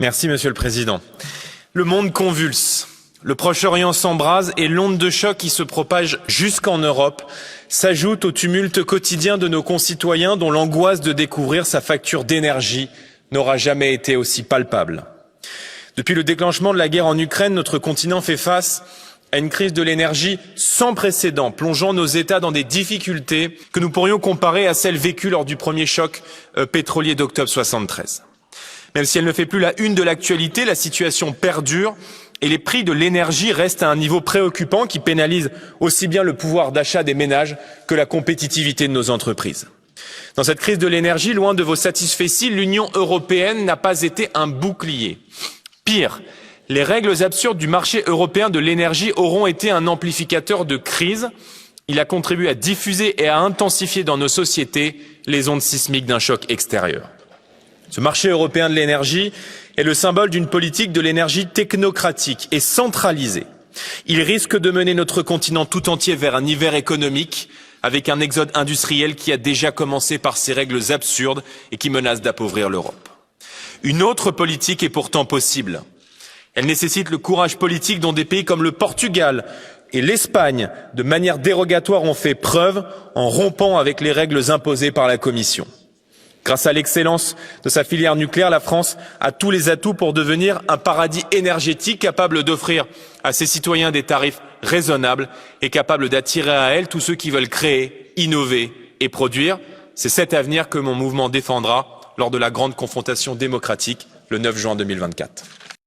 Merci, Monsieur le Président. Le monde convulse. Le Proche-Orient s'embrase et l'onde de choc qui se propage jusqu'en Europe s'ajoute au tumulte quotidien de nos concitoyens dont l'angoisse de découvrir sa facture d'énergie n'aura jamais été aussi palpable. Depuis le déclenchement de la guerre en Ukraine, notre continent fait face à une crise de l'énergie sans précédent, plongeant nos États dans des difficultés que nous pourrions comparer à celles vécues lors du premier choc pétrolier d'octobre 73. Même si elle ne fait plus la une de l'actualité, la situation perdure et les prix de l'énergie restent à un niveau préoccupant qui pénalise aussi bien le pouvoir d'achat des ménages que la compétitivité de nos entreprises. Dans cette crise de l'énergie, loin de vos satisfecits, l'Union européenne n'a pas été un bouclier. Pire, les règles absurdes du marché européen de l'énergie auront été un amplificateur de crise. Il a contribué à diffuser et à intensifier dans nos sociétés les ondes sismiques d'un choc extérieur. Ce marché européen de l'énergie est le symbole d'une politique de l'énergie technocratique et centralisée. Il risque de mener notre continent tout entier vers un hiver économique, avec un exode industriel qui a déjà commencé par ses règles absurdes et qui menace d'appauvrir l'Europe. Une autre politique est pourtant possible. Elle nécessite le courage politique dont des pays comme le Portugal et l'Espagne, de manière dérogatoire, ont fait preuve en rompant avec les règles imposées par la Commission. Grâce à l'excellence de sa filière nucléaire, la France a tous les atouts pour devenir un paradis énergétique capable d'offrir à ses citoyens des tarifs raisonnables et capable d'attirer à elle tous ceux qui veulent créer, innover et produire. C'est cet avenir que mon mouvement défendra lors de la grande confrontation démocratique le 9 juin 2024.